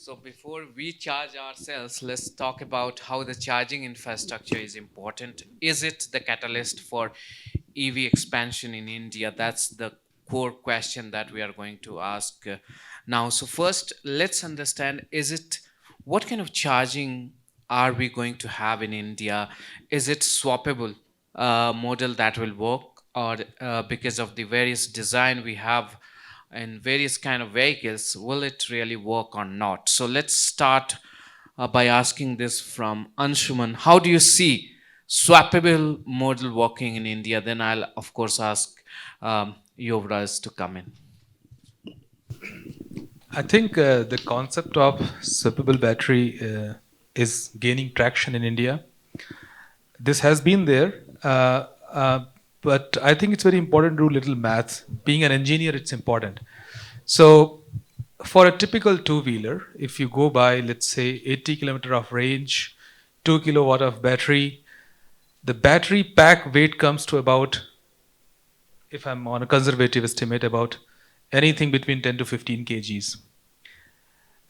So before we charge ourselves, let's talk about how the charging infrastructure is important. Is it the catalyst for EV expansion in India? That's the core question that we are going to ask now. So first, let's understand, is it what kind of charging are we going to have in India? Is it swappable model that will work, or because of the various design we have in various kind of vehicles, will it really work or not? So let's start by asking this from Anshuman. How do you see swappable model working in India? Then I'll of course ask Yuvraj to come in. I think the concept of swappable battery is gaining traction in India. This has been there, but I think it's very important to do little maths. Being an engineer, it's important. So, for a typical two-wheeler, if you go by, let's say, 80 kilometer of range, 2 kilowatt of battery, the battery pack weight comes to about, if I'm on a conservative estimate, about anything between 10 to 15 kgs.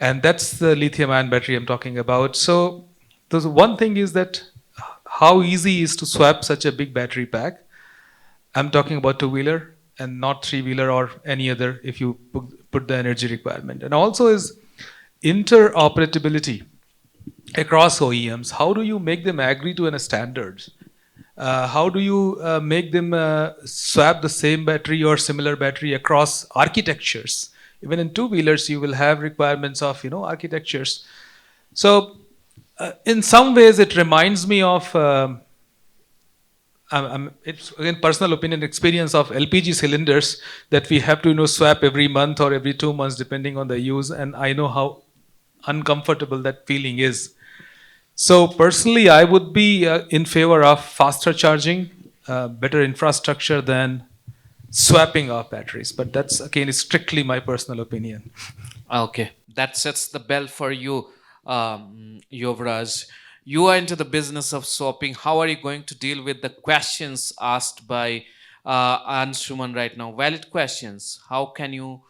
And that's the lithium ion battery I'm talking about. So the one thing is that how easy is to swap such a big battery pack. I'm talking about two-wheeler and not three-wheeler or any other if you put the energy requirement. And also is interoperability across OEMs. How do you make them agree to a standards? How do you make them swap the same battery or similar battery across architectures? Even in two-wheelers, you will have requirements of architectures. So, in some ways, it reminds me of it's again personal opinion experience of LPG cylinders that we have to swap every month or every 2 months depending on the use, and I know how uncomfortable that feeling is. So personally, I would be in favor of faster charging, better infrastructure than swapping of batteries. But that's again strictly my personal opinion. Okay, that sets the bell for you, Yuvraj. You are into the business of swapping. How are you going to deal with the questions asked by Anshuman right now? Valid questions. How can you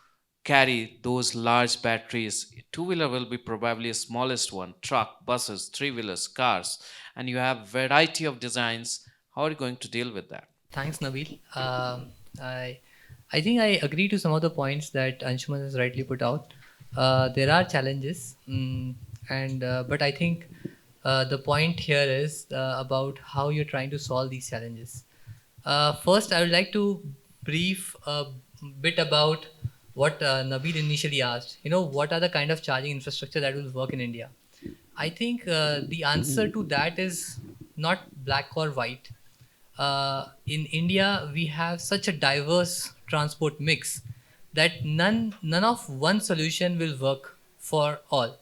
carry those large batteries? Two-wheeler will be probably the smallest one. Truck, buses, three-wheelers, cars, and you have variety of designs. How are you going to deal with that? Thanks, Nabeel. I I think I agree to some of the points that Anshuman has rightly put out. There are challenges, and but I think the point here is about how you're trying to solve these challenges. First, I would like to brief a bit about what Nabeel initially asked. What are the kind of charging infrastructure that will work in India? I think the answer to that is not black or white. In India, we have such a diverse transport mix that none of one solution will work for all.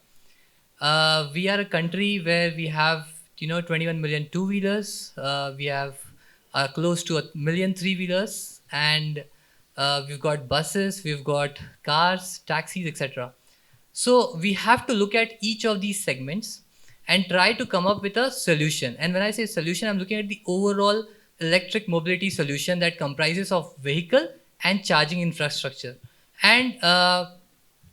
We are a country where we have 21 million two-wheelers. We have close to a million three-wheelers, and we've got buses, we've got cars, taxis, etc. So we have to look at each of these segments and try to come up with a solution. And when I say solution, I'm looking at the overall electric mobility solution that comprises of vehicle and charging infrastructure. And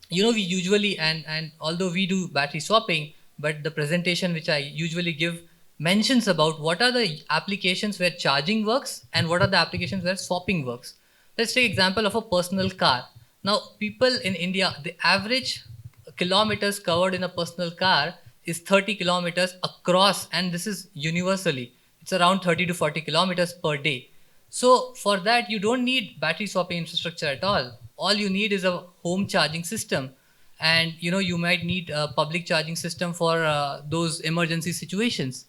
we usually, and although we do battery swapping, but the presentation which I usually give mentions about what are the applications where charging works and what are the applications where swapping works. Let's take example of a personal car. Now, people in India, the average kilometers covered in a personal car is 30 kilometers across, and this is universally. It's around 30 to 40 kilometers per day. So for that, you don't need battery swapping infrastructure at all. All you need is a home charging system, and you might need a public charging system for those emergency situations.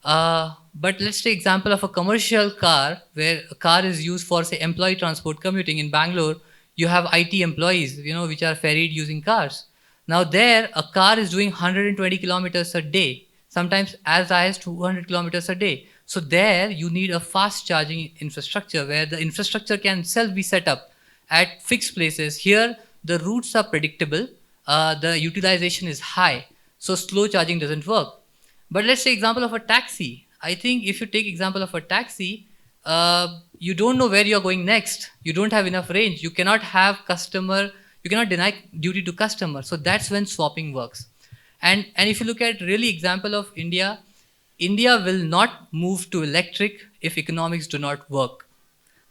But let's take example of a commercial car where a car is used for, say, employee transport commuting. In Bangalore, you have IT employees, which are ferried using cars. Now there, a car is doing 120 kilometers a day, sometimes as high as 200 kilometers a day. So there, you need a fast charging infrastructure where the infrastructure can itself be set up at fixed places. Here, the routes are predictable, the utilization is high, so slow charging doesn't work. But let's take example of a taxi. I think if you take example of a taxi, you don't know where you're going next. You don't have enough range. You cannot have customer, You cannot deny duty to customer. So that's when swapping works. And if you look at really example of India, India will not move to electric if economics do not work.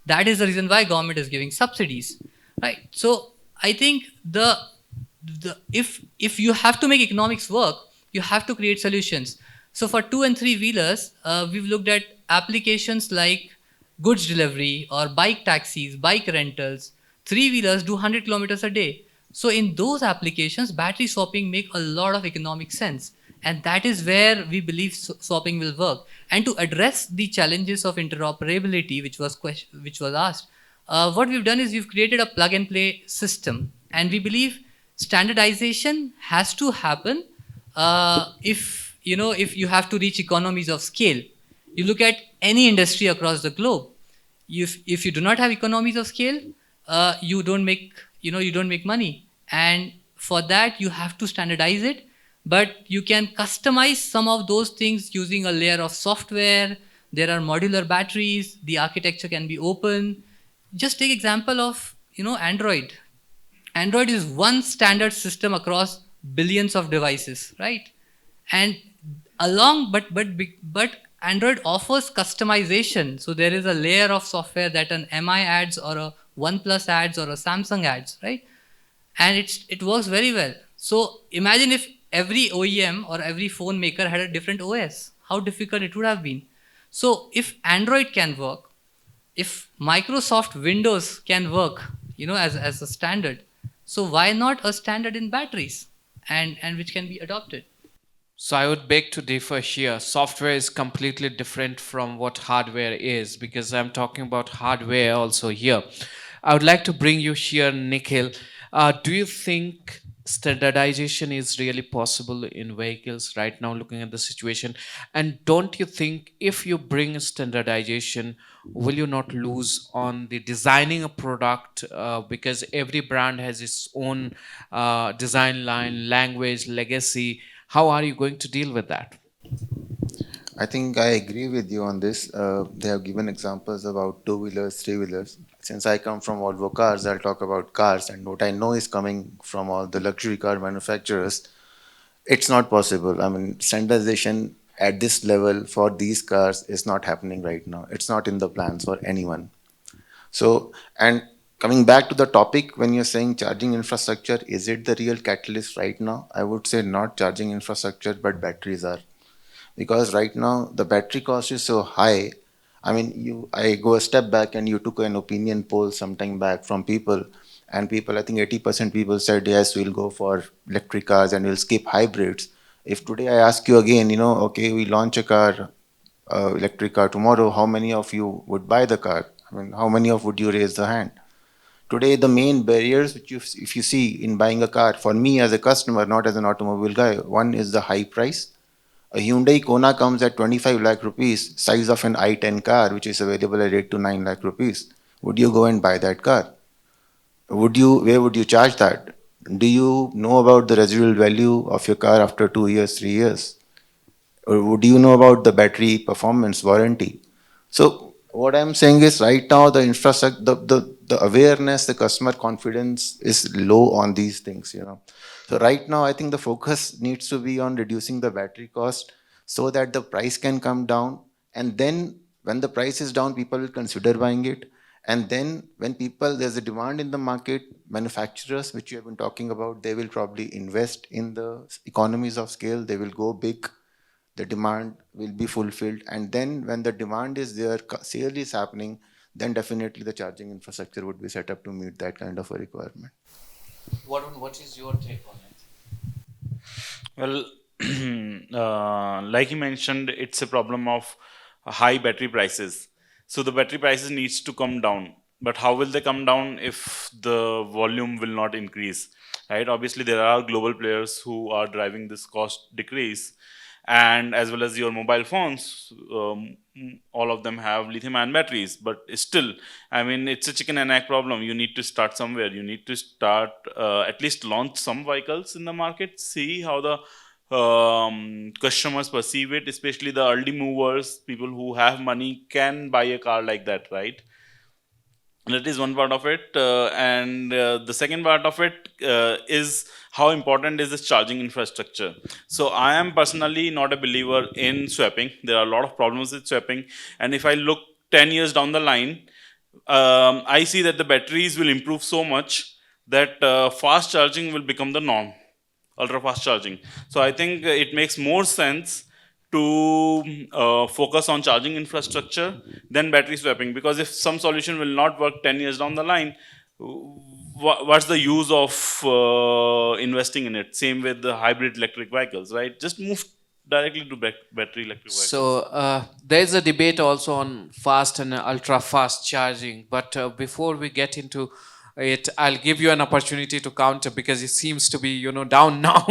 That is the reason why government is giving subsidies, right? So I think the if you have to make economics work, you have to create solutions. So for two and three wheelers, we've looked at applications like goods delivery or bike taxis, bike rentals. Three wheelers do 100 kilometers a day. So in those applications, battery swapping make a lot of economic sense, and that is where we believe swapping will work. And to address the challenges of interoperability, which was asked, what we've done is we've created a plug and play system, and we believe standardization has to happen if you have to reach economies of scale. You look at any industry across the globe. If you do not have economies of scale, you don't make money, and for that you have to standardize it. But you can customize some of those things using a layer of software. There are modular batteries. The architecture can be open. Just take example of Android. Android is one standard system across billions of devices, right? And along, but Android offers customization. So there is a layer of software that an MI adds, or a OnePlus adds, or a Samsung adds, right? And it works very well. So imagine if every OEM or every phone maker had a different OS, how difficult it would have been. So if Android can work, if Microsoft Windows can work, as a standard, so why not a standard in batteries, and which can be adopted? So I would beg to differ here. Software is completely different from what hardware is, because I'm talking about hardware also here. I would like to bring you here, Nikhil. Do you think standardization is really possible in vehicles right now, looking at the situation? And don't you think if you bring standardization, will you not lose on the designing a product, because every brand has its own design line, language, legacy? How are you going to deal with that? I think I agree with you on this. They have given examples about two-wheelers, three-wheelers. Since I come from Volvo cars, I'll talk about cars. And what I know is coming from all the luxury car manufacturers, it's not possible. I mean, standardization at this level for these cars is not happening right now. It's not in the plans for anyone. So, and coming back to the topic, when you're saying charging infrastructure, is it the real catalyst right now? I would say not charging infrastructure, but batteries are, because right now the battery cost is so high. I mean, I go a step back, and you took an opinion poll sometime back from people, and people, I think 80% people said yes, we'll go for electric cars and we'll skip hybrids. If today I ask you again, okay, we launch a car, electric car tomorrow, how many of you would buy the car? I mean, how many of would you raise the hand? Today, the main barriers which if you see in buying a car, for me as a customer, not as an automobile guy, one is the high price. A Hyundai Kona comes at 25 lakh rupees, size of an i10 car, which is available at 8 to 9 lakh rupees. Would you go and buy that car? Where would you charge that? Do you know about the residual value of your car after 2 years, 3 years? Or would you know about the battery performance warranty? So what I'm saying is right now the infrastructure, the awareness, the customer confidence is low on these things. So right now I think the focus needs to be on reducing the battery cost so that the price can come down. And then when the price is down, people will consider buying it. And then when there's a demand in the market, manufacturers, which you have been talking about, they will probably invest in the economies of scale. They will go big, the demand will be fulfilled, and then when the demand is there, sale is happening, then definitely the charging infrastructure would be set up to meet that kind of a requirement. Varun, what is your take on it? Well, like you mentioned, it's a problem of high battery prices. So the battery prices needs to come down. But how will they come down if the volume will not increase? Right? Obviously, there are global players who are driving this cost decrease, and as well as your mobile phones, all of them have lithium-ion batteries. But still, I mean, it's a chicken and egg problem. You need to start somewhere. You need to start at least launch some vehicles in the market, see how the customers perceive it, especially the early movers, people who have money can buy a car like that, right? That is one part of it, and the second part of it is how important is this charging infrastructure. So I am personally not a believer in swapping. There are a lot of problems with swapping, and if I look 10 years down the line, I see that the batteries will improve so much that fast charging will become the norm, ultra fast charging. So I think it makes more sense to focus on charging infrastructure than battery swapping, because if some solution will not work 10 years down the line, what's the use of investing in it? Same with the hybrid electric vehicles, right? Just move directly to battery electric So vehicles. there's a debate also on fast and ultra fast charging. But before we get into it, I'll give you an opportunity to counter because it seems to be, down now.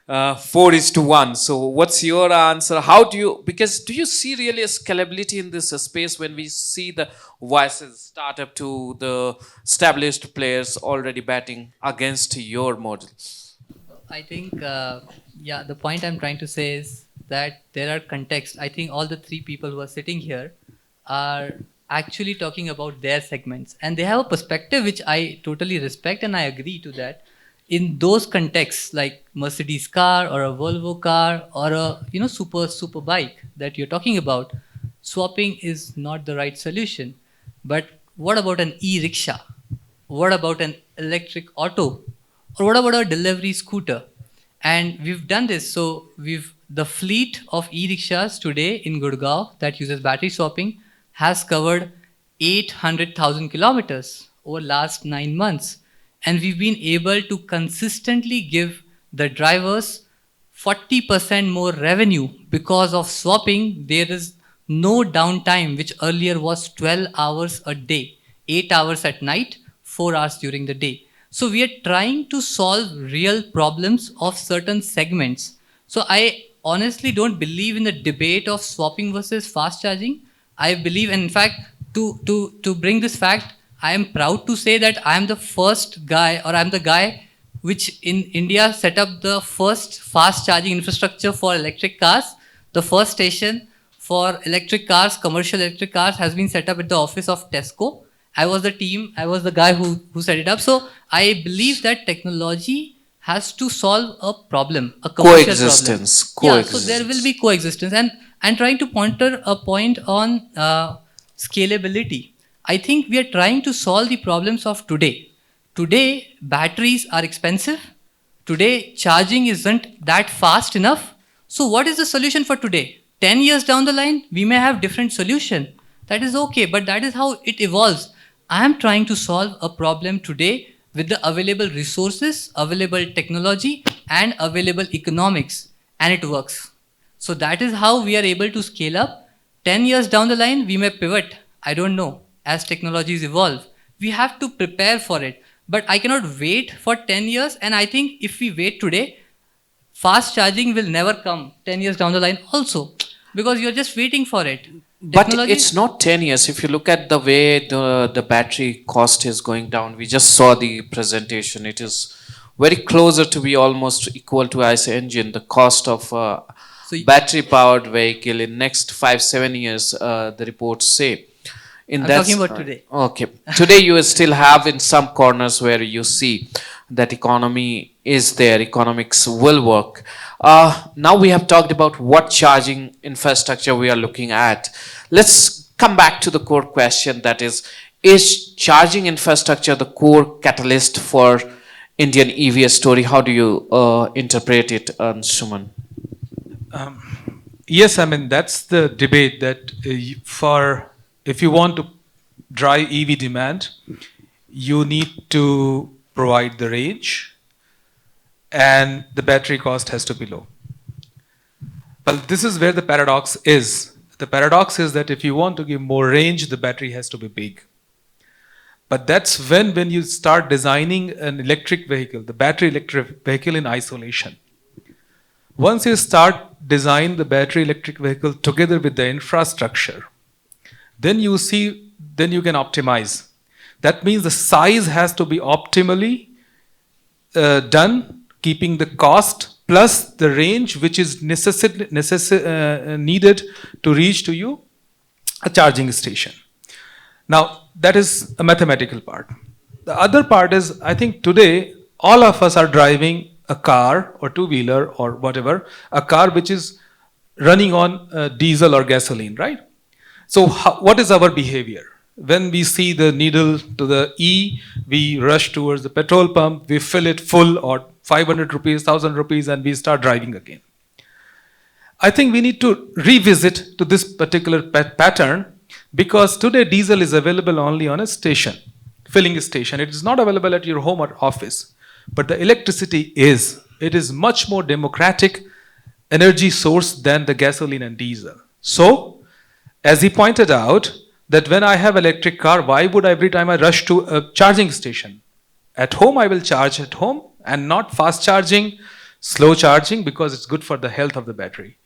4:1. So what's your answer? How do you, because do you see really a scalability in this space when we see the voices startup to the established players already batting against your model? I think, yeah, the point I'm trying to say is that there are contexts. I think all the three people who are sitting here are actually talking about their segments, and they have a perspective which I totally respect and I agree to that. In those contexts, like Mercedes car or a Volvo car or a super bike that you're talking about, swapping is not the right solution. But what about an e-rickshaw? What about an electric auto? Or what about a delivery scooter? And we've done this. So we've the fleet of e-rickshaws today in Gurgaon that uses battery swapping has covered 800,000 kilometers over last 9 months. And we've been able to consistently give the drivers 40% more revenue because of swapping. There is no downtime, which earlier was 12 hours a day, 8 hours at night, 4 hours during the day. So we are trying to solve real problems of certain segments. So I honestly don't believe in the debate of swapping versus fast charging. I believe, and in fact, to bring this fact, I am proud to say that I am the first guy, or I'm the guy which in India set up the first fast charging infrastructure for electric cars. The first station for electric cars, commercial electric cars, has been set up at the office of Tesco. I was the guy who set it up. So I believe that technology has to solve a problem, a commercial problem. Coexistence. Yeah, so there will Coexistence. be coexistence. And trying to pointer a point on scalability. I think we are trying to solve the problems of today. Today, batteries are expensive. Today, charging isn't that fast enough. So what is the solution for today? 10 years down the line, we may have different solution. That is okay, but that is how it evolves. I am trying to solve a problem today with the available resources, available technology, and available economics, and it works. So that is how we are able to scale up. 10 years down the line, we may pivot. I don't know. As technologies evolve, we have to prepare for it. But I cannot wait for 10 years. And I think if we wait today, fast charging will never come 10 years down the line also, because you're just waiting for it. But Technology. it's not 10 years. If you look at the way the battery cost is going down, we just saw the presentation. It is very closer to be almost equal to ICE engine. The cost of So battery powered vehicle in next 5-7 years, the reports say. In I'm that talking about today. Okay. Today you still have in some corners where you see that economy is there, economics will work. Now we have talked about what charging infrastructure we are looking at. Let's come back to the core question, that is charging infrastructure the core catalyst for Indian EV story? How do you interpret it, Anshuman? Yes, I mean, that's the debate that for if you want to drive EV demand, you need to provide the range and the battery cost has to be low. But this is where the paradox is. The paradox is that if you want to give more range, the battery has to be big. But that's when you start designing an electric vehicle, the battery electric vehicle in isolation. Once you start design the battery electric vehicle together with the infrastructure, then you can optimize. That means the size has to be optimally done, keeping the cost plus the range which is needed to reach to you a charging station. Now, that is a mathematical part. The other part is, I think today, all of us are driving a car or two-wheeler or whatever, a car which is running on diesel or gasoline, right? So, what is our behavior? When we see the needle to the E, we rush towards the petrol pump, we fill it full or 500 rupees, 1000 rupees, and we start driving again. I think we need to revisit to this particular pattern because today diesel is available only on a station, filling station. It is not available at your home or office. But the electricity is. It is much more democratic energy source than the gasoline and diesel. So, as he pointed out, that when I have electric car, why would every time I rush to a charging station? At home, I will charge at home and not fast charging, slow charging because it's good for the health of the battery.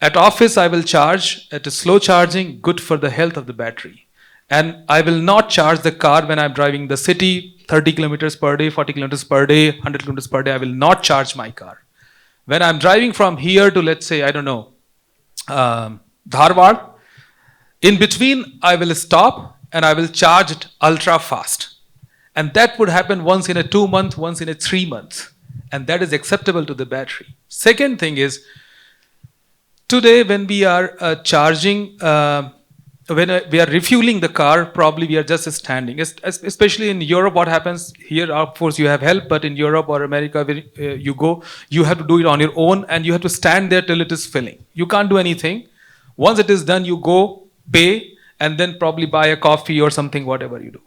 At office, I will charge at a slow charging, good for the health of the battery. And I will not charge the car when I'm driving the city 30 kilometers per day, 40 kilometers per day, 100 kilometers per day. I will not charge my car. When I'm driving from here to, let's say, I don't know, Dharwad, in between, I will stop and I will charge it ultra fast. And that would happen once in a 2 month, once in a 3 months. And that is acceptable to the battery. Second thing is, today when we are charging, when we are refueling the car, probably we are just standing. Especially in Europe, what happens here, of course you have help, but in Europe or America, where you go, you have to do it on your own and you have to stand there till it is filling. You can't do anything. Once it is done, you go, pay, and then probably buy a coffee or something, whatever you do.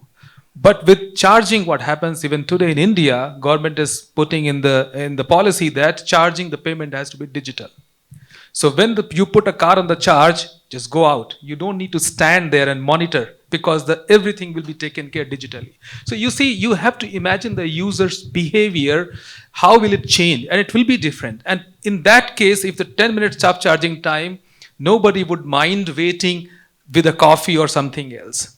But with charging, what happens even today in India, government is putting in the policy that charging, the payment has to be digital. So when you put a car on the charge, just go out. You don't need to stand there and monitor because everything will be taken care digitally. So you see, you have to imagine the user's behavior. How will it change? And it will be different. And in that case, if the 10-minute stop charging time, nobody would mind waiting with a coffee or something else.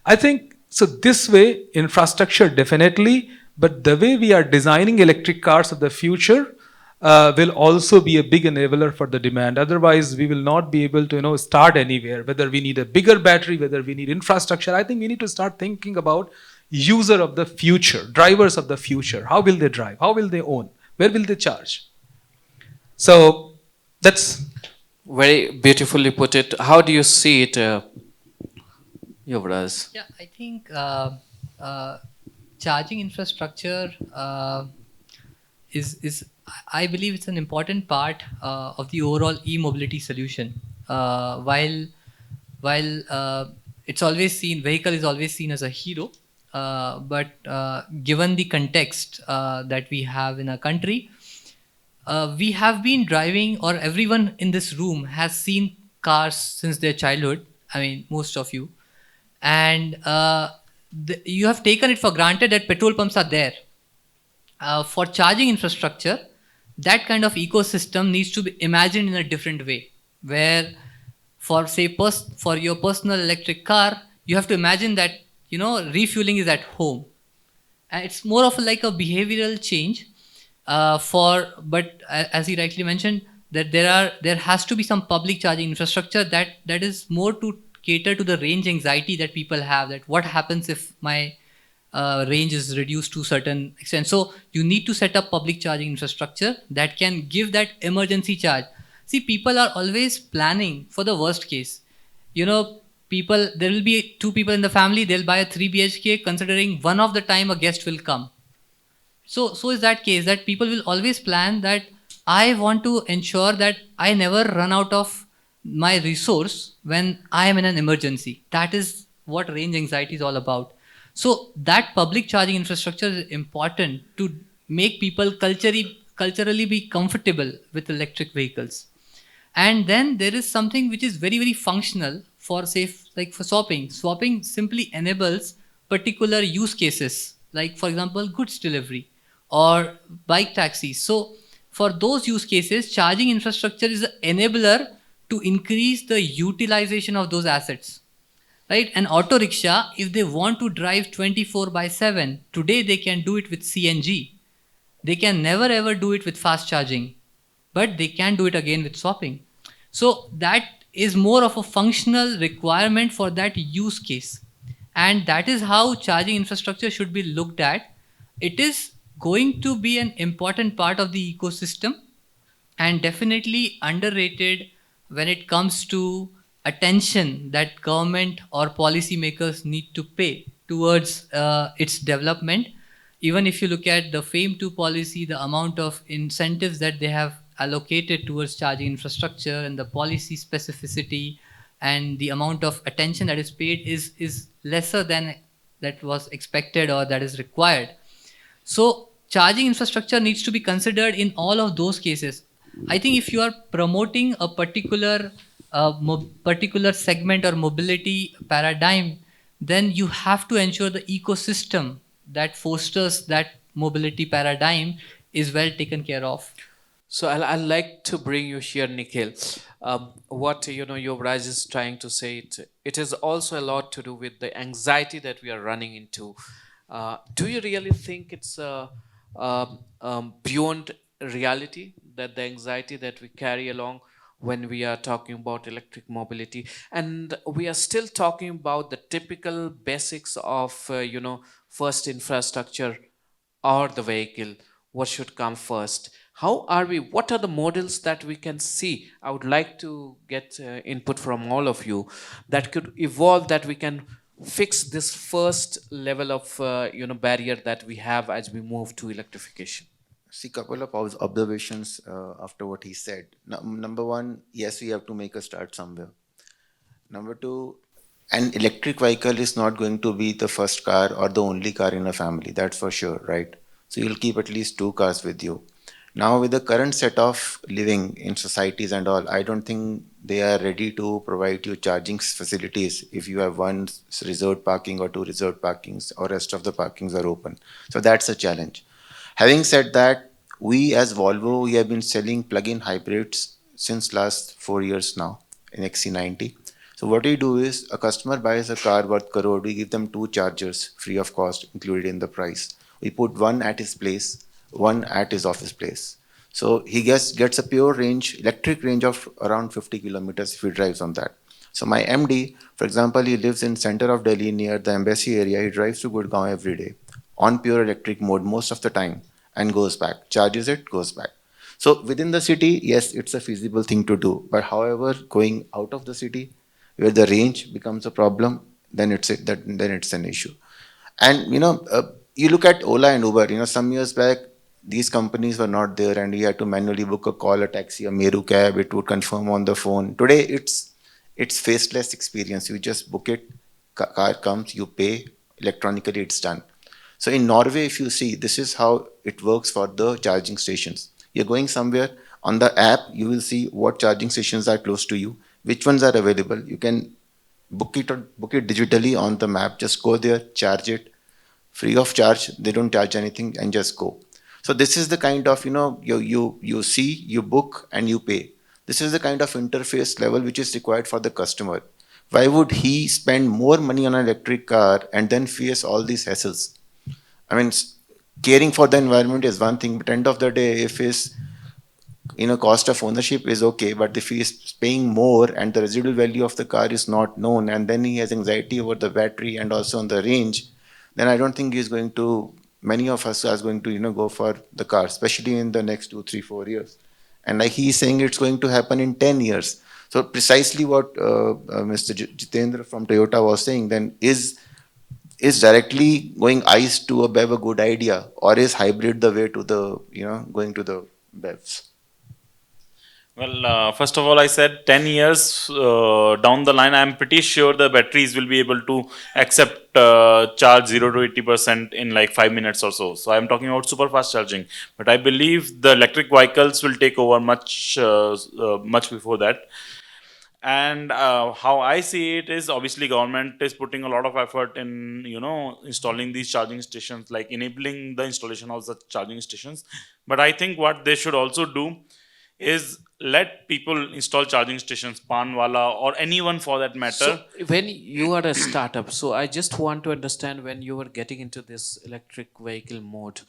I think, so this way, infrastructure definitely, but the way we are designing electric cars of the future will also be a big enabler for the demand. Otherwise, we will not be able to start anywhere, whether we need a bigger battery, whether we need infrastructure. I think we need to start thinking about user of the future, drivers of the future. How will they drive? How will they own? Where will they charge? So that's very beautifully put it. How do you see it, Yuvraj? Yeah, I think charging infrastructure is I believe it's an important part of the overall e-mobility solution. While it's always seen, vehicle is always seen as a hero, but given the context that we have in our country, we have been driving, or everyone in this room has seen cars since their childhood. I mean, most of you. And you have taken it for granted that petrol pumps are there. For charging infrastructure, that kind of ecosystem needs to be imagined in a different way, where for say for your personal electric car, you have to imagine that refueling is at home. And it's more of like a behavioral change. But as he rightly mentioned, that there has to be some public charging infrastructure that is more to cater to the range anxiety that people have, that what happens if my range is reduced to a certain extent. So you need to set up public charging infrastructure that can give that emergency charge. See, people are always planning for the worst case. There will be 2 people in the family, they'll buy a 3 BHK considering one of the time a guest will come. So is that case that people will always plan that I want to ensure that I never run out of my resource when I am in an emergency. That is what range anxiety is all about. So that public charging infrastructure is important to make people culturally be comfortable with electric vehicles. And then there is something which is very, very functional for like for swapping. Swapping simply enables particular use cases, like for example, goods delivery or bike taxis. So for those use cases, charging infrastructure is an enabler to increase the utilization of those assets. Right? An auto rickshaw, if they want to drive 24/7, today they can do it with CNG. They can never ever do it with fast charging, but they can do it again with swapping. So that is more of a functional requirement for that use case. And that is how charging infrastructure should be looked at. It is going to be an important part of the ecosystem and definitely underrated when it comes to attention that government or policymakers need to pay towards its development. Even if you look at the FAME 2 policy, the amount of incentives that they have allocated towards charging infrastructure and the policy specificity and the amount of attention that is paid is lesser than that was expected or that is required. So charging infrastructure needs to be considered in all of those cases. I think if you are promoting a particular segment or mobility paradigm, then you have to ensure the ecosystem that fosters that mobility paradigm is well taken care of. So I'll like to bring you here, Nikhil. What Yuvraj is trying to say, it is also a lot to do with the anxiety that we are running into. Do you really think it's beyond reality, that the anxiety that we carry along when we are talking about electric mobility, and we are still talking about the typical basics of first infrastructure or the vehicle, what should come first? How are we, what are the models that we can see? I would like to get input from all of you that could evolve, that we can fix this first level of barrier that we have as we move to electrification. See, couple of observations after what he said. Number one, yes, we have to make a start somewhere. Number two, an electric vehicle is not going to be the first car or the only car in a family. That's for sure, right? So you'll keep at least two cars with you. Now, with the current set of living in societies and all, I don't think they are ready to provide you charging facilities if you have one reserved parking or two reserved parkings or rest of the parkings are open. So that's a challenge. Having said that, we as Volvo, we have been selling plug-in hybrids since last 4 years now in XC90. So what we do is a customer buys a car worth crore, we give them two chargers free of cost included in the price. We put one at his place, one at his office place. So he gets a pure range, electric range of around 50 kilometers if he drives on that. So my MD, for example, he lives in center of Delhi near the embassy area. He drives to Gurgaon every day on pure electric mode most of the time and goes back, charges it, goes back. So within the city, yes, it's a feasible thing to do. But however, going out of the city where the range becomes a problem, then it's an issue. And you look at Ola and Uber. Some years back, these companies were not there, and you had to manually book a call, a taxi, a Meru cab. It would confirm on the phone. Today, it's faceless experience. You just book it, car comes, you pay electronically, it's done. So in Norway, if you see, this is how it works for the charging stations. You're going somewhere on the app, you will see what charging stations are close to you, which ones are available. You can book it digitally on the map. Just go there, charge it, free of charge. They don't charge anything, and just go. So this is the kind of you see, you book, and you pay. This is the kind of interface level which is required for the customer. Why would he spend more money on an electric car and then face all these hassles? I mean, caring for the environment is one thing, but end of the day, if his cost of ownership is okay, but if he is paying more and the residual value of the car is not known, and then he has anxiety over the battery and also on the range, then I don't think he's going to. Many of us are going to go for the car, especially in the next 2, 3, 4 years. And like he's saying, it's going to happen in 10 years. So precisely what Mr. Jitendra from Toyota was saying, then is directly going ICE to a BEV a good idea, or is hybrid the way to the going to the BEVs? Well, first of all, I said 10 years down the line, I'm pretty sure the batteries will be able to accept charge 0 to 80% in like 5 minutes or so. So I'm talking about super fast charging. But I believe the electric vehicles will take over much before that. And how I see it is, obviously government is putting a lot of effort in installing these charging stations, like enabling the installation of the charging stations. But I think what they should also do is let people install charging stations, Panwala or anyone for that So matter. when you are a startup, so I just want to understand, when you were getting into this electric vehicle mode,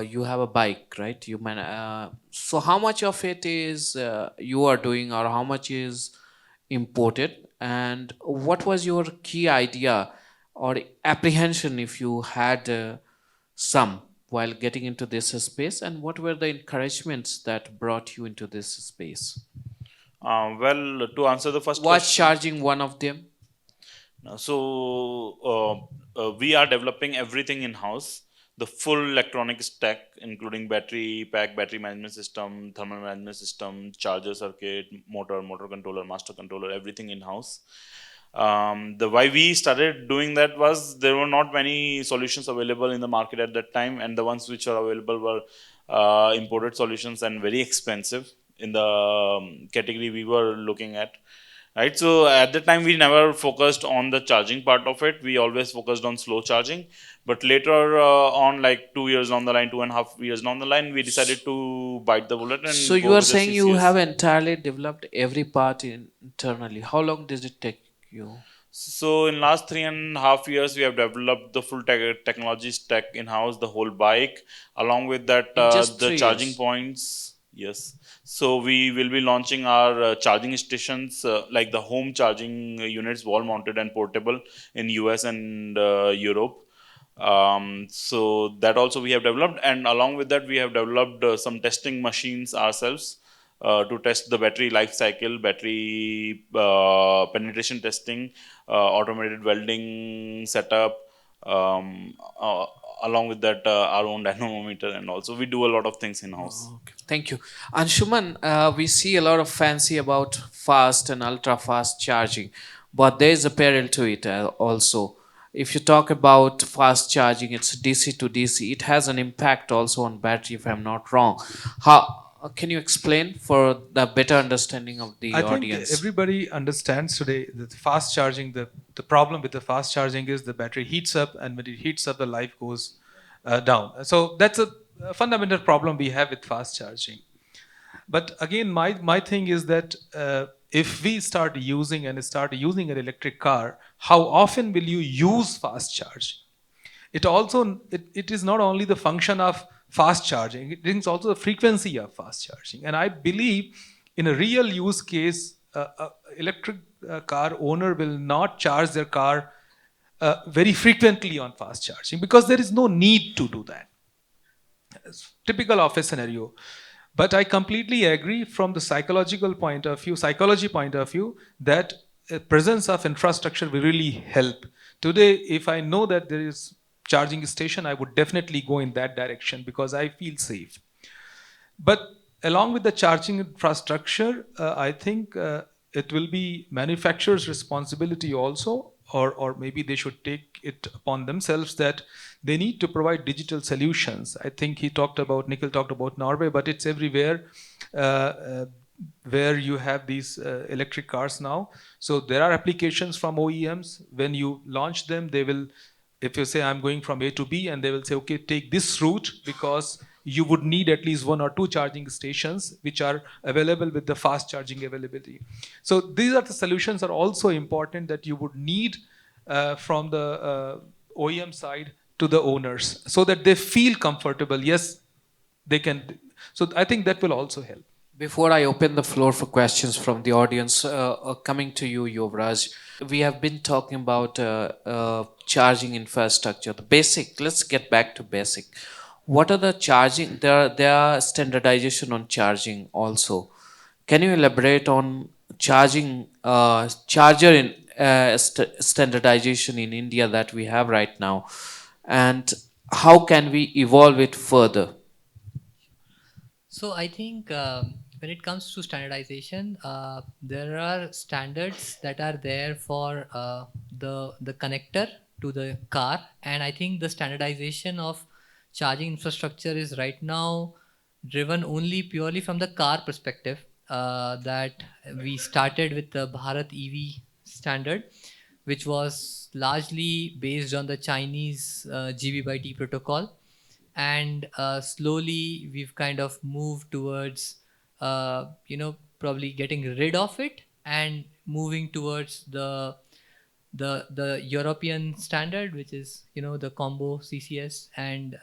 you have a bike, right? So how much of it is you are doing, or how much is imported, and what was your key idea or apprehension, if you had some, while getting into this space, and what were the encouragements that brought you into this space? Well, to answer the first Was question, charging one of them? we are developing everything in house. The full electronic stack, including battery pack, battery management system, thermal management system, charger circuit, motor controller, master controller, everything in house. The why we started doing that was there were not many solutions available in the market at that time, and the ones which are available were imported solutions and very expensive in the category we were looking at. Right, so at the time we never focused on the charging part of it. We always focused on slow charging. But later on, like 2 years down the line, 2.5 years down the line, we decided to bite the bullet So and you go are with the saying you CCS. have entirely developed every part internally. How long did it take you? So in last 3.5 years, we have developed the full technology stack in house, the whole bike, along with that In just the three charging years. points. Yes. So we will be launching our charging stations, like the home charging units, wall mounted and portable in US and Europe. So that also we have developed, and along with that, we have developed some testing machines ourselves to test the battery life cycle, battery penetration testing, automated welding setup, um, uh, along with that, our own dynamometer, and also we do a lot of things in house. Okay, thank you. Anshuman, we see a lot of fancy about fast and ultra fast charging, but there is a peril to it also. If you talk about fast charging, it's DC to DC. It has an impact also on battery, if I'm not wrong. How can you explain for the better understanding of the I think audience? everybody understands today that fast charging, the problem with the fast charging is the battery heats up, and when it heats up, the life goes down. So that's a fundamental problem we have with fast charging. But again, my thing is that if we start using an electric car, how often will you use fast charging? It is not only the function of fast charging, it is also the frequency of fast charging. And I believe in a real use case, electric car owner will not charge their car very frequently on fast charging, because there is no need to do that. Typical of a scenario. But I completely agree from the psychology point of view, that presence of infrastructure will really help. Today, if I know that there is charging station, I would definitely go in that direction because I feel safe. But along with the charging infrastructure, I think it will be manufacturers' responsibility also, or maybe they should take it upon themselves that they need to provide digital solutions. I think Nikhil talked about Norway, but it's everywhere. Where you have these electric cars now. So there are applications from OEMs. When you launch them, they will, if you say I'm going from A to B, and they will say, okay, take this route, because you would need at least one or two charging stations which are available with the fast charging availability. So these are the solutions are also important that you would need from the OEM side to the owners, so that they feel comfortable. Yes, they can. So I think that will also help. Before I open the floor for questions from the audience, coming to you, Yuvraj, we have been talking about charging infrastructure, the basic. Let's get back to basic. What are the charging? There are standardization on charging also. Can you elaborate on charging charger in standardization in India that we have right now, and how can we evolve it further? So I think when it comes to standardization, there are standards that are there for the connector to the car, and I think the standardization of charging infrastructure is right now driven only purely from the car perspective. That we started with the Bharat EV standard, which was largely based on the Chinese GB by T protocol, and slowly we've kind of moved towards probably getting rid of it and moving towards the European standard, which is the combo CCS, and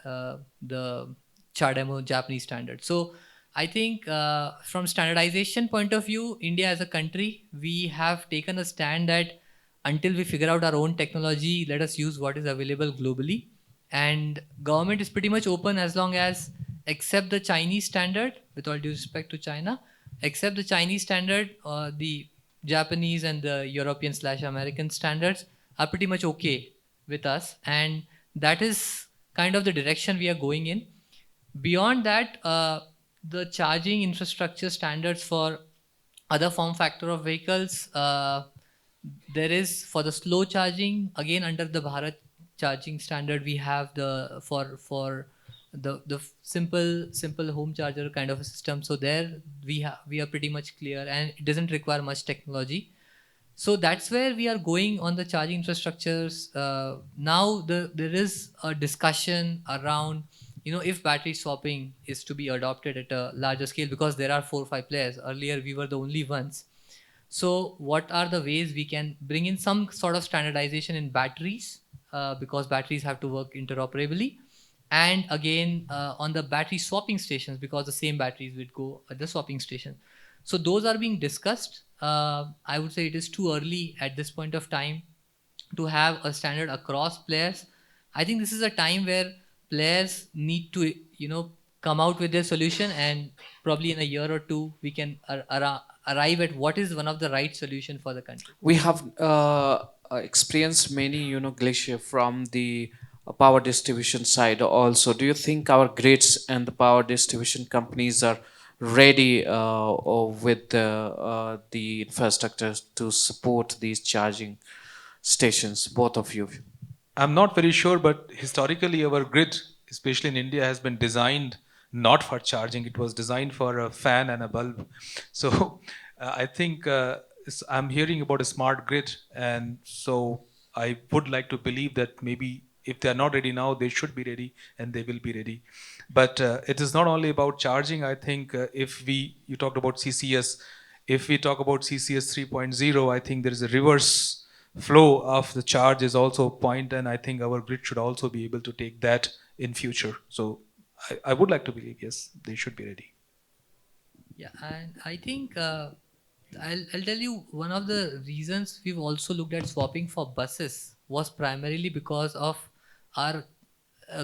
the Chademo Japanese standard. So I think from standardization point of view, India as a country, we have taken a stand that until we figure out our own technology, let us use what is available globally. And government is pretty much open as long as accept the Chinese standard, with all due respect to China, accept the Chinese standard, the Japanese and the European slash American standards are pretty much okay with us. And that is kind of the direction we are going in. Beyond that, the charging infrastructure standards for other form factor of vehicles, there is for the slow charging, again under the Bharat charging standard, we have the for the simple home charger kind of a system. So there we are pretty much clear, and it doesn't require much technology. So that's where we are going on the charging infrastructures. Now there is a discussion around, if battery swapping is to be adopted at a larger scale, because there are 4 or 5 players. Earlier we were the only ones. So what are the ways we can bring in some sort of standardization in batteries, because batteries have to work interoperably, and again on the battery swapping stations, because the same batteries would go at the swapping station. So those are being discussed. I would say it is too early at this point of time to have a standard across players. I think this is a time where players need to, come out with their solution, and probably in a year or two we can arrive at what is one of the right solution for the country. We have experienced many, glacier from the power distribution side also. Do you think our grids and the power distribution companies are ready with the infrastructure to support these charging stations, both of you? I'm not very sure, but historically our grid, especially in India, has been designed not for charging. It was designed for a fan and a bulb. So I think I'm hearing about a smart grid, and so I would like to believe that maybe if they are not ready now, they should be ready, and they will be ready. But it is not only about charging. I think you talked about CCS. If we talk about CCS 3.0, I think there is a reverse flow of the charge is also a point, and I think our grid should also be able to take that in future. So I would like to believe, yes, they should be ready. Yeah, and I think I'll tell you, one of the reasons we've also looked at swapping for buses was primarily because of our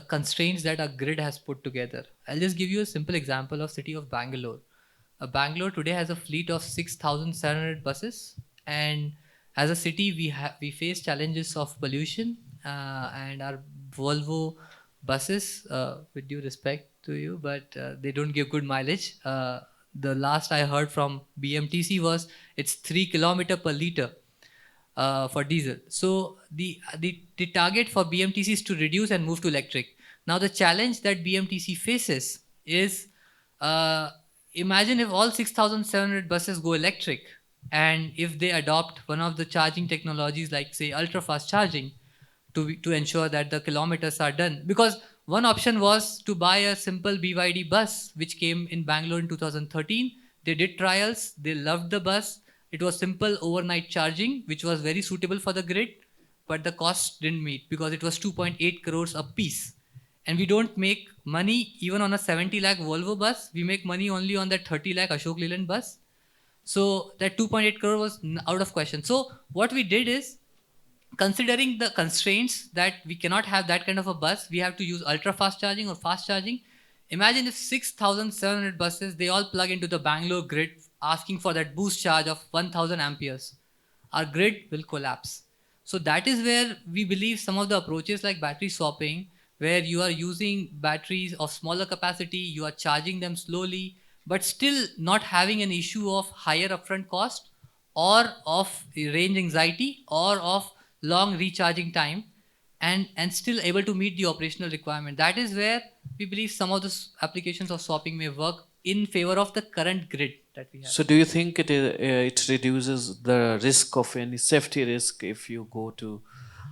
constraints that our grid has put together. I'll just give you a simple example of city of Bangalore. Bangalore today has a fleet of 6,700 buses, and as a city we face challenges of pollution, and our Volvo buses, with due respect to you, but they don't give good mileage. The last I heard from BMTC was it's 3 km per liter for diesel. So the target for BMTC is to reduce and move to electric. Now the challenge that BMTC faces is, imagine if all 6,700 buses go electric, and if they adopt one of the charging technologies like say ultra fast charging to ensure that the kilometers are done. Because one option was to buy a simple BYD bus, which came in Bangalore in 2013. They did trials, they loved the bus. It was simple overnight charging, which was very suitable for the grid, but the cost didn't meet because it was 2.8 crores a piece. And we don't make money even on a 70 lakh Volvo bus. We make money only on that 30 lakh Ashok Leyland bus. So that 2.8 crore was out of question. So what we did is, considering the constraints that we cannot have that kind of a bus, we have to use ultra fast charging or fast charging. Imagine if 6,700 buses, they all plug into the Bangalore grid asking for that boost charge of 1,000 amperes. Our grid will collapse. So that is where we believe some of the approaches like battery swapping, where you are using batteries of smaller capacity, you are charging them slowly, but still not having an issue of higher upfront cost, or of range anxiety, or of long recharging time, and still able to meet the operational requirement. That is where we believe some of the applications of swapping may work in favor of the current grid that we have. So, do you think it reduces the risk of any safety risk if you go to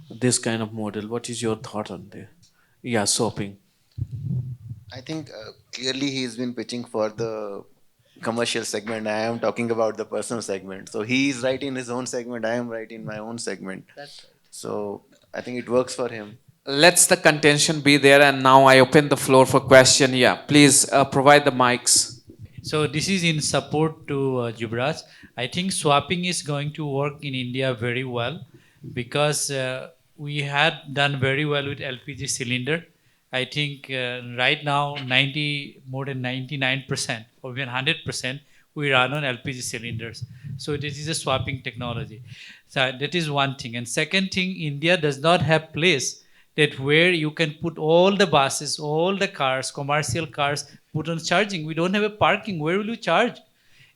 this kind of model? What is your thought on there? Yeah, swapping. I think clearly he's been pitching for the commercial segment. I am talking about the personal segment. So he is right in his own segment. I am right in my own segment. That's right. So I think it works for him. Let's the contention be there, and now I open the floor for question. Yeah, please provide the mics. So this is in support to Yuvraj. I think swapping is going to work in India very well because we had done very well with LPG cylinder. I think right now more than 99% or even 100% we run on LPG cylinders. So this is a swapping technology. So that is one thing. And second thing, India does not have place that where you can put all the buses, all the cars, commercial cars, put on charging. We don't have a parking. Where will you charge?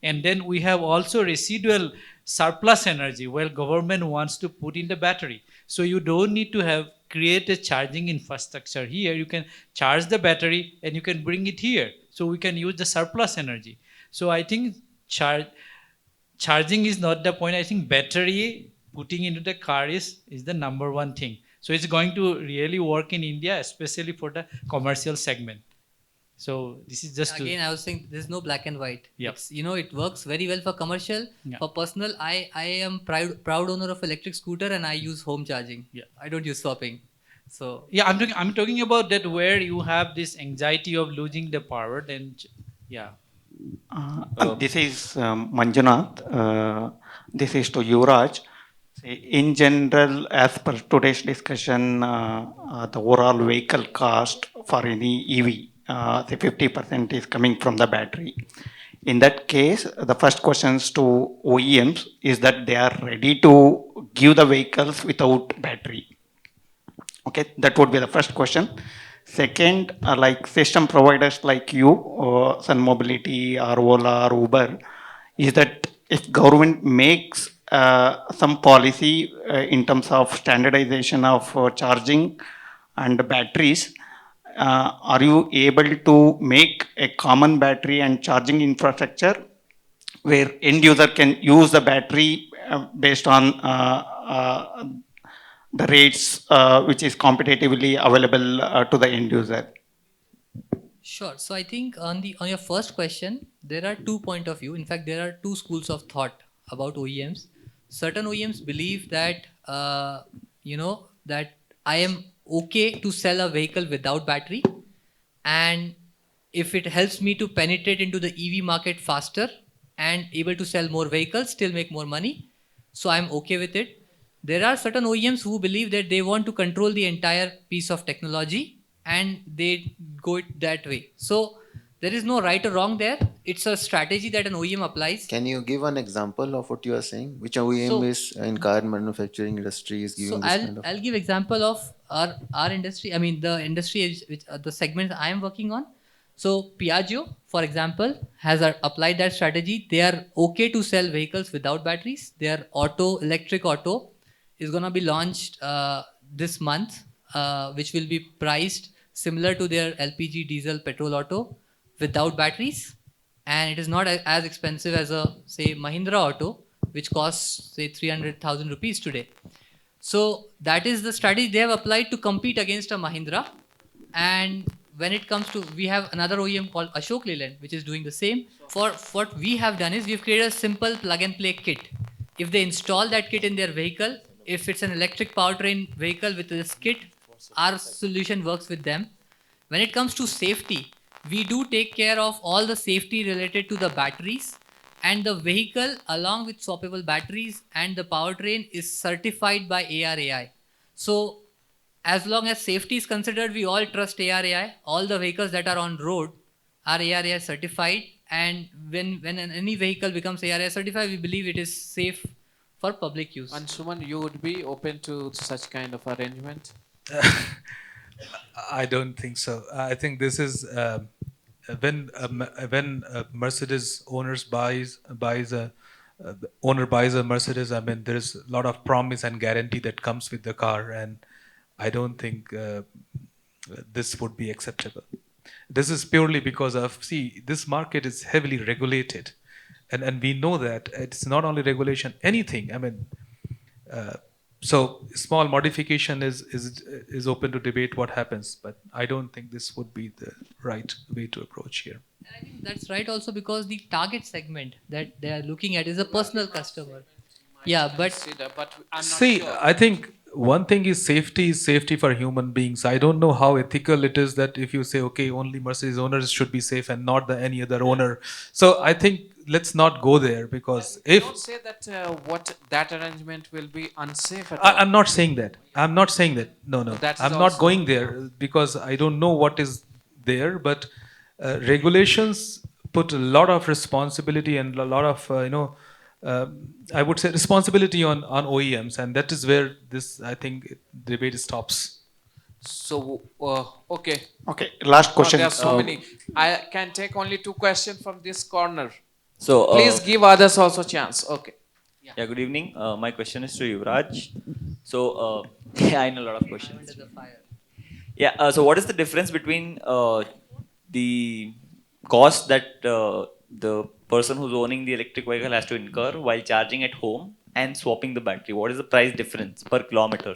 And then we have also residual surplus energy where government wants to put in the battery. So you don't need to have create a charging infrastructure here. You can charge the battery and you can bring it here. So we can use the surplus energy. So I think charging is not the point. I think battery putting into the car is the number one thing. So it's going to really work in India, especially for the commercial segment. So this is just Again, I was saying there's no black and white. Yep. It's, it works very well for commercial. Yeah. For personal, I am proud owner of electric scooter and I use home charging. Yeah. I don't use swapping. So yeah, I'm talking about that where you have this anxiety of losing the power. Then yeah. This is Manjunath. This is to Yuvraj. In general, as per today's discussion, the overall vehicle cost for any EV, say 50% is coming from the battery. In that case, the first questions to OEMs is that they are ready to give the vehicles without battery. Okay, that would be the first question. Second, like system providers like you, Sun Mobility or Ola or Uber, is that if government makes some policy in terms of standardization of charging and batteries, are you able to make a common battery and charging infrastructure where end user can use the battery based on the rates which is competitively available to the end user? sure. So I think on your first question, there are 2 point of view. In fact, there are 2 schools of thought about OEMs. Certain OEMs believe that that I am okay to sell a vehicle without battery, and if it helps me to penetrate into the EV market faster and able to sell more vehicles, still make more money, so I'm okay with it. There are certain OEMs who believe that they want to control the entire piece of technology and they go it that way. So there is no right or wrong there. It's a strategy that an OEM applies. Can you give an example of what you are saying? Which OEM So- is in car manufacturing industry is giving So this kind of? I'll give example of our industry. I mean the industry is which the segment I am working on. So Piaggio, for example, has applied that strategy. They are okay to sell vehicles without batteries. Their electric auto is gonna be launched this month, which will be priced similar to their LPG diesel petrol auto without batteries, and it is not as expensive as a say Mahindra auto, which costs say 300,000 rupees today. So that is the strategy they have applied to compete against a Mahindra. And when it comes to, we have another OEM called Ashok Leyland, which is doing the same. For what we have done is we've created a simple plug and play kit. If they install that kit in their vehicle, if it's an electric powertrain vehicle with this kit, our solution works with them. When it comes to safety, we do take care of all the safety related to the batteries, and the vehicle along with swappable batteries and the powertrain is certified by ARAI. So as long as safety is considered, we all trust ARAI. All the vehicles that are on road are ARAI certified, and when any vehicle becomes ARAI certified, we believe it is safe for public use. Anshuman, you would be open to such kind of arrangement? I don't think so. I think this is when Mercedes owners buys a owner buys a Mercedes. I mean, there is a lot of promise and guarantee that comes with the car, and I don't think this would be acceptable. This is purely because of this market is heavily regulated, and we know that it's not only regulation, anything. I mean. So small modification is open to debate what happens, but I don't think this would be the right way to approach here. And I think that's right also because the target segment that they are looking at is a personal customer. Yeah, but But I'm not See, sure. I think one thing is safety for human beings. I don't know how ethical it is that if you say, okay, only Mercedes owners should be safe and not any other owner. So I think let's not go there, because We if don't say that what that arrangement will be unsafe at I, all. I'm not saying that. I'm not saying that. No, no. That is I'm not also going there because I don't know what is there. But regulations put a lot of responsibility and a lot of I would say responsibility on OEMs, and that is where this, I think, debate stops. so. Okay. Okay, last Oh, question. there are so many. I can take only two questions from this corner. So, Please give others also chance. Okay. yeah, good evening. My question is to Yuvraj. So, yeah, I know a lot of I'm questions. under the fire. Yeah, so what is the difference between the cost that the person who's owning the electric vehicle has to incur while charging at home and swapping the battery? What is the price difference per kilometer?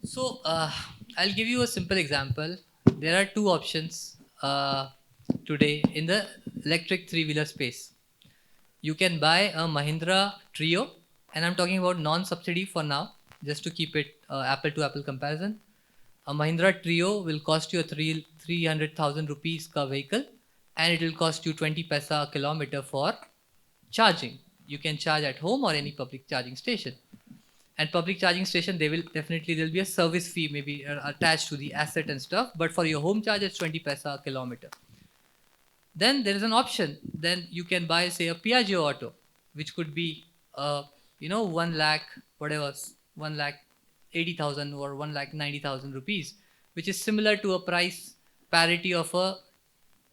So I'll give you a simple example. There are two options today in the electric three-wheeler space. You can buy a Mahindra Trio, and I'm talking about non-subsidy for now, just to keep it apple to apple comparison. A Mahindra Trio will cost you a 300,000 rupees ka vehicle, and it will cost you 20 paisa a kilometer for charging. You can charge at home or any public charging station. And public charging station, there'll be a service fee maybe attached to the asset and stuff. But for your home charge, it's 20 paisa a kilometer. Then there is an option. Then you can buy, say, a Piaggio auto, which could be, 1 lakh, whatever, 1 lakh 80,000 or 1 lakh 90,000 rupees, which is similar to a price parity of a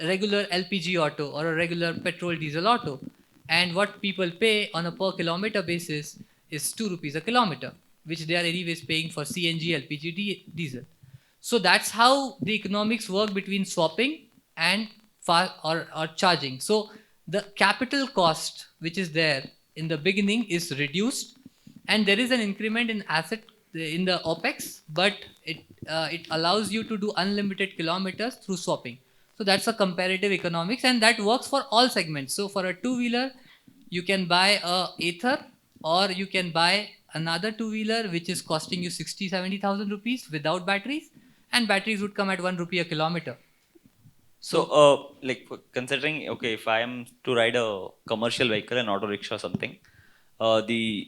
regular LPG auto or a regular petrol diesel auto. And what people pay on a per kilometer basis is 2 rupees a kilometer, which they are anyways paying for CNG, LPG, diesel. So that's how the economics work between swapping and or charging. So the capital cost which is there in the beginning is reduced, and there is an increment in asset in the OPEX, but it allows you to do unlimited kilometers through swapping. So that's a comparative economics, and that works for all segments. So for a two-wheeler, you can buy a Ather, or you can buy another two-wheeler which is costing you 70,000 rupees without batteries, and batteries would come at 1 rupee a kilometer. So, considering, okay, if I am to ride a commercial vehicle, an auto rickshaw or something, the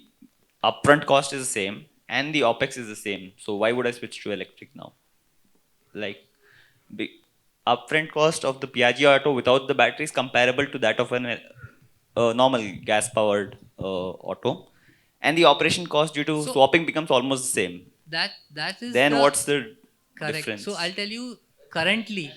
upfront cost is the same and the OPEX is the same. So, why would I switch to electric now? Like, the upfront cost of the Piaggio auto without the battery is comparable to that of an normal gas powered auto, and the operation cost due to So- swapping becomes almost the same. That is Then, the what's the correct. difference? So I'll tell you currently.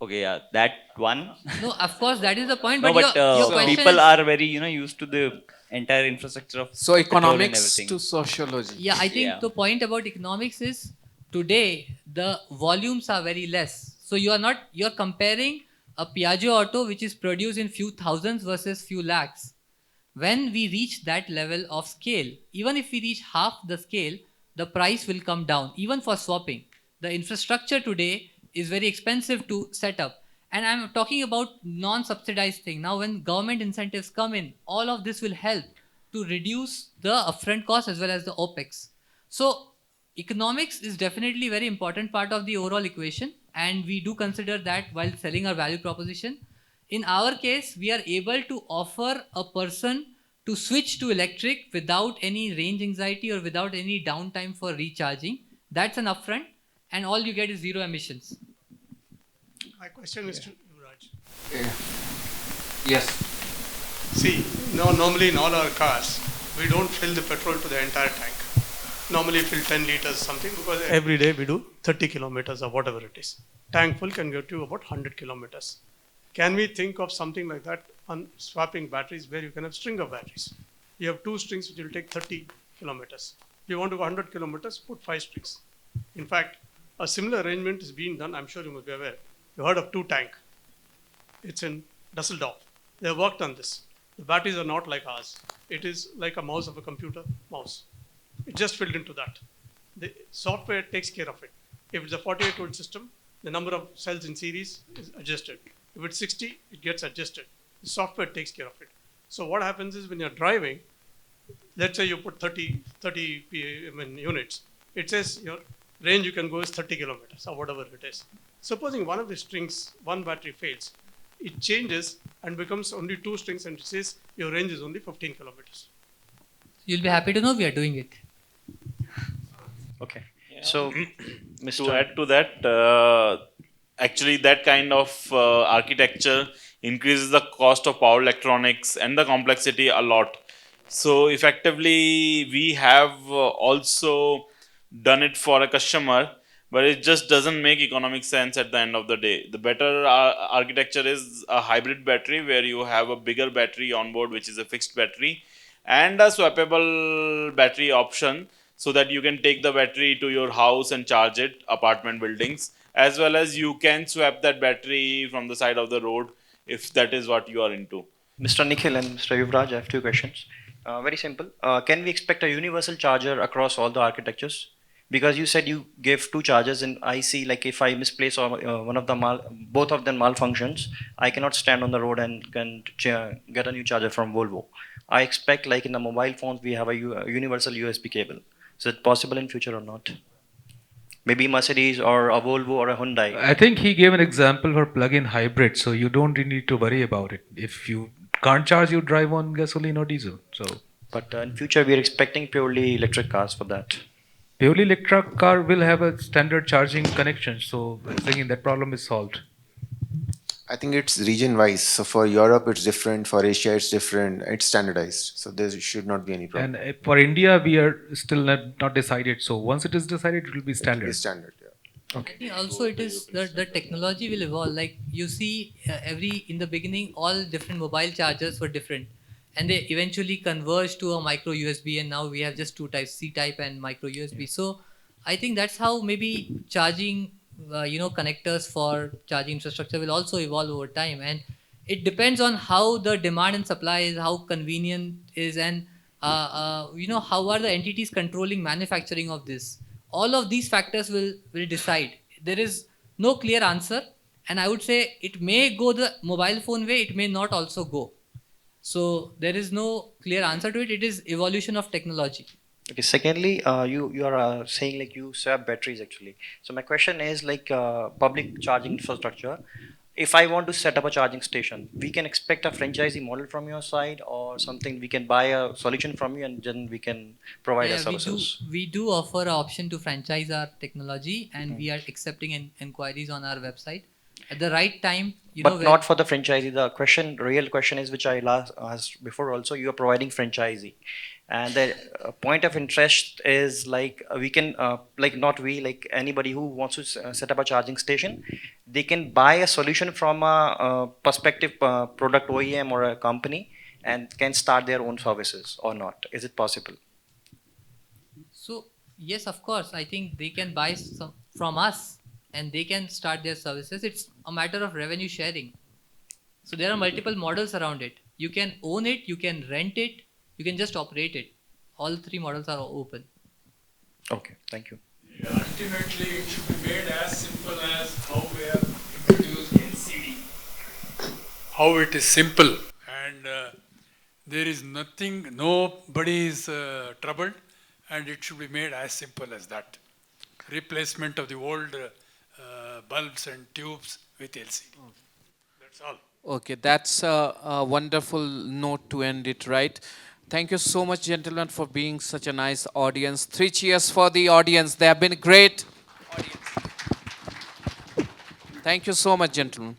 Okay, yeah, that one. No, of course that is the point. No, but but your question people is, are very, used to the entire infrastructure of So petrol and economics everything. to sociology. yeah, I think Yeah. the point about economics is today the volumes are very less. So you're comparing a Piaggio auto which is produced in few thousands versus few lakhs. When we reach that level of scale, even if we reach half the scale, the price will come down, even for swapping. The infrastructure today is very expensive to set up. And I'm talking about non-subsidized thing. Now, when government incentives come in, all of this will help to reduce the upfront cost as well as the OPEX. So economics is definitely a very important part of the overall equation, and we do consider that while selling our value proposition. In our case, we are able to offer a person to switch to electric without any range anxiety or without any downtime for recharging. That's an upfront, and all you get is zero emissions. My question is to Yuvraj. Yes. See, normally in all our cars, we don't fill the petrol to the entire tank. Normally fill 10 liters something, because every day we do 30 kilometers or whatever it is. Tank full can go to about 100 kilometers. Can we think of something like that on swapping batteries, where you can have string of batteries? You have 2 strings which will take 30 kilometers. If you want to go 100 kilometers, put 5 strings. In fact, a similar arrangement is being done, I'm sure you must be aware. You heard of 2 tank. It's in Dusseldorf. They have worked on this. The batteries are not like ours. It is like a mouse of a computer mouse. It just filled into that. The software takes care of it. If it's a 48-volt system, the number of cells in series is adjusted. If it's 60, it gets adjusted. The software takes care of it. So what happens is when you're driving, let's say you put 30 units. It says your range you can go is 30 kilometers or whatever it is. Supposing one of the strings, one battery fails, it changes and becomes only 2 strings and it says your range is only 15 kilometers. You'll be happy to know we are doing it. Okay. So, To Mr. add to that, actually, that kind of architecture increases the cost of power electronics and the complexity a lot. So, effectively, we have also done it for a customer, but it just doesn't make economic sense at the end of the day. The better architecture is a hybrid battery where you have a bigger battery on board, which is a fixed battery, and a swappable battery option so that you can take the battery to your house and charge it, apartment buildings, as well as you can swap that battery from the side of the road if that is what you are into. Mr. Nikhil and Mr. Yuvraj, I have two questions. Very simple. Can we expect a universal charger across all the architectures? Because you said you gave two chargers, and I see like if I misplace or one of the both of them malfunctions, I cannot stand on the road and can get a new charger from Volvo. I expect like in the mobile phones we have a universal USB cable. Is it possible in future or not? Maybe Mercedes or a Volvo or a Hyundai. I think he gave an example for plug-in hybrid, so you don't really need to worry about it. If you can't charge, you drive on gasoline or diesel. So But in future we are expecting purely electric cars for that. purely electric car will have a standard charging connection. So I think that problem is solved. I think it's region wise. So for Europe, it's different. For Asia, it's different. It's standardized. So there should not be any problem. And for India, we are still not decided. So once it is decided, it will be It will standard. be standard. Yeah. I think also it is the technology will evolve. Like you see, in the beginning, all different mobile chargers were different, and they eventually converged to a micro USB, and now we have just two types, C type and micro USB. So I think that's how maybe charging, connectors for charging infrastructure will also evolve over time, and it depends on how the demand and supply is, how convenient is, and how are the entities controlling manufacturing of this. All of these factors will decide. There is no clear answer, and I would say it may go the mobile phone way, it may not also go. So there is no clear answer to it. It is evolution of technology. Okay. Secondly, you are saying like you swap batteries actually. So my question is like public charging infrastructure. If I want to set up a charging station, we can expect a franchisee model from your side or something. We can buy a solution from you and then we can provide our services. We do offer an option to franchise our technology, and we are accepting inquiries on our website. At the right time, But not for the franchisee. The real question is, which I last asked before also, you are providing franchisee. And the point of interest is like we can, like anybody who wants to set up a charging station, they can buy a solution from a prospective product OEM or a company and can start their own services or not. Is it possible? So yes, of course, I think they can buy some from us and they can start their services. It's a matter of revenue sharing. So there are multiple models around it. You can own it, you can rent it, you can just operate it. All three models are open. Okay, thank you. Ultimately, it should be made as simple as how we have introduced NCD. How it is simple, and there is nothing, nobody is troubled, and it should be made as simple as that. Replacement of the old bulbs and tubes with LCD. That's all. Okay, that's a wonderful note to end it, right? Thank you so much, gentlemen, for being such a nice audience. 3 cheers for the audience. They have been great audience. Thank you so much, gentlemen.